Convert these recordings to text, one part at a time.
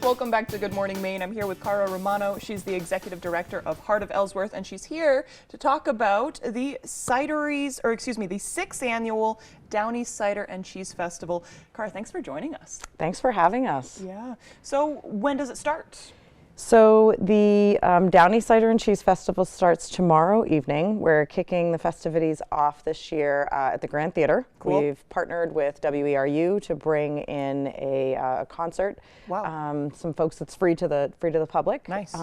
Welcome back to Good Morning Maine. I'm here with Cara Romano. She's the executive director of Heart of Ellsworth, and she's here to talk about the cideries, or excuse me, the 6th annual Downey Cider and Cheese Festival. Cara, thanks for joining us. Thanks for having us. Yeah. So when does it start? So the Downey Cider and Cheese Festival starts tomorrow evening. We're kicking the festivities off this year at the Grand Theater. Cool. We've partnered with WERU to bring in a concert. Wow. Some folks that's free to the public. Nice.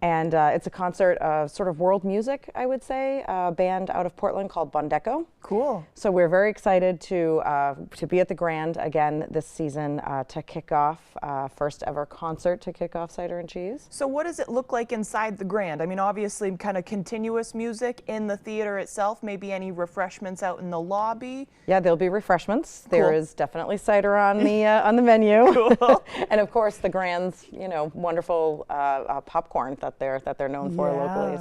And it's a concert of sort of world music, I would say, a band out of Portland called Bondeco. Cool. So we're very excited to be at the Grand again this season to kick off first ever concert to kick off Cider and Cheese. So what does it look like inside the Grand? I mean, obviously kind of continuous music in the theater itself, maybe any refreshments out in the lobby. Yeah, there'll be refreshments. Cool. There is definitely cider on the menu. Cool. And of course the Grand's, wonderful popcorn that they're known for locally.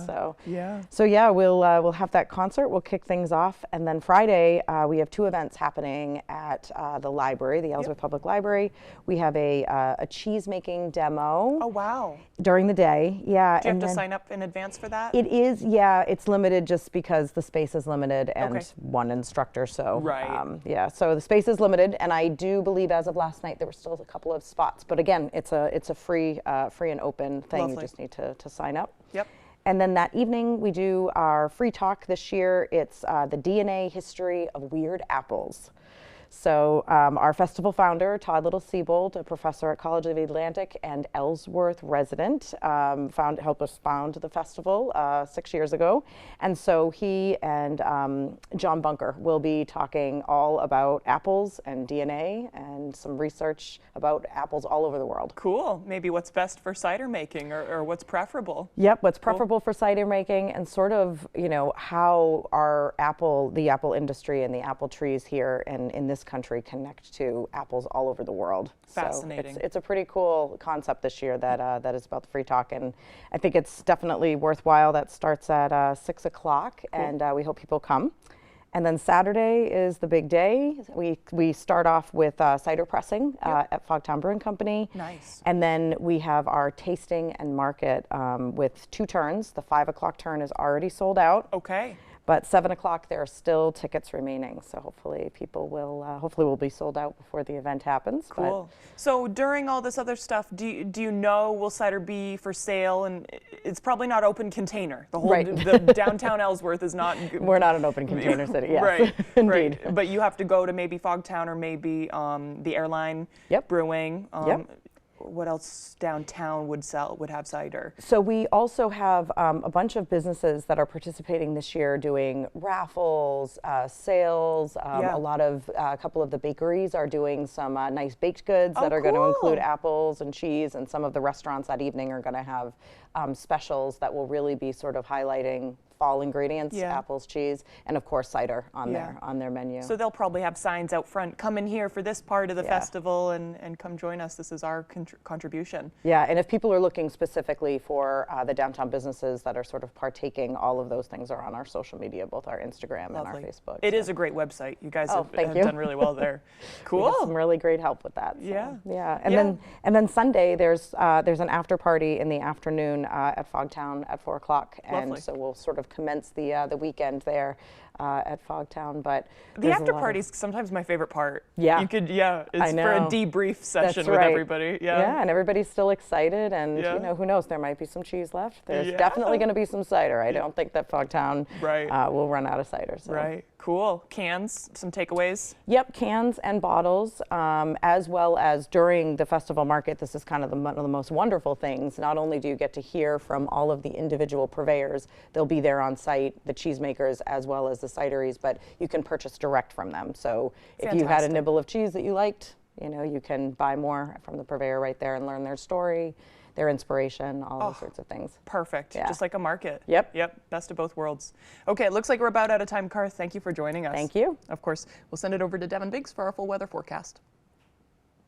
So yeah, we'll have that concert. We'll kick things off, and then Friday we have 2 events happening at the library, the Ellsworth Public Library. We have a cheese making demo. Oh wow! During the day, yeah. Do you have to sign up in advance for that? It is, yeah. It's limited just because the space is limited and Okay. one instructor. So Right. yeah. So the space is limited, and I do believe as of last night there were still a couple of spots. But again, it's a free and open thing. Lovely. You just need to sign up. Yep. And then that evening we do our free talk this year. It's the DNA history of weird apples. So our festival founder, Todd Little-Siebold, a professor at College of the Atlantic and Ellsworth resident, helped us found the festival 6 years ago. And so he and John Bunker will be talking all about apples and DNA and some research about apples all over the world. Cool. Maybe what's best for cider making, or what's preferable. Yep, what's preferable for cider making, and sort of, how the apple industry and the apple trees here and in this country connect to apples all over the world. Fascinating. So it's a pretty cool concept this year that is about the free talk, and I think it's definitely worthwhile. That starts at 6 o'clock, and we hope people come. And then Saturday is the big day. We start off with cider pressing at Fogtown Brewing Company. Nice. And then we have our tasting and market with 2 turns. The 5 o'clock turn is already sold out. Okay. But 7 o'clock, there are still tickets remaining. So hopefully people will be sold out before the event happens. Cool. So during all this other stuff, do you know, will cider be for sale? And it's probably not open container. The whole Right. the downtown Ellsworth is not. We're not an open container city. Yes. Right. Indeed. Right. But you have to go to maybe Fogtown or maybe the Airline Brewing. Yep. What else downtown would have cider? So we also have a bunch of businesses that are participating this year, doing raffles, sales. A couple of the bakeries are doing some nice baked goods that are going to include apples and cheese, and some of the restaurants that evening are going to have specials that will really be sort of highlighting fall ingredients, apples, cheese, and of course cider on their menu. So they'll probably have signs out front, come in here for this part of the festival and come join us. This is our contribution. Yeah, and if people are looking specifically for the downtown businesses that are sort of partaking, all of those things are on our social media, both our Instagram and our Facebook. It is a great website. You guys have thank you. done really well there. Cool. We have some really great help with that. So, Yeah. Yeah. And then Sunday there's an after party in the afternoon at Fogtown at 4 o'clock. And Lovely. so we'll sort of commence the weekend there at Fogtown. But the after party's sometimes my favorite part. Yeah. You could, it's I know. for a debrief session That's with right. everybody. Yeah, and everybody's still excited, and who knows, there might be some cheese left. There's definitely going to be some cider. I don't think that Fogtown will run out of cider. So. Right. Cool. Cans, some takeaways? Yep, cans and bottles, as well as during the festival market. This is kind of one of the most wonderful things. Not only do you get to hear from all of the individual purveyors, they'll be there on site, the cheesemakers as well as the cideries, but you can purchase direct from them. So if you had a nibble of cheese that you liked, you can buy more from the purveyor right there and learn their story, their inspiration, all those sorts of things. Perfect. Yeah. Just like a market. Yep. Best of both worlds. Okay, it looks like we're about out of time, Cara. Thank you for joining us. Thank you. Of course, we'll send it over to Devin Biggs for our full weather forecast.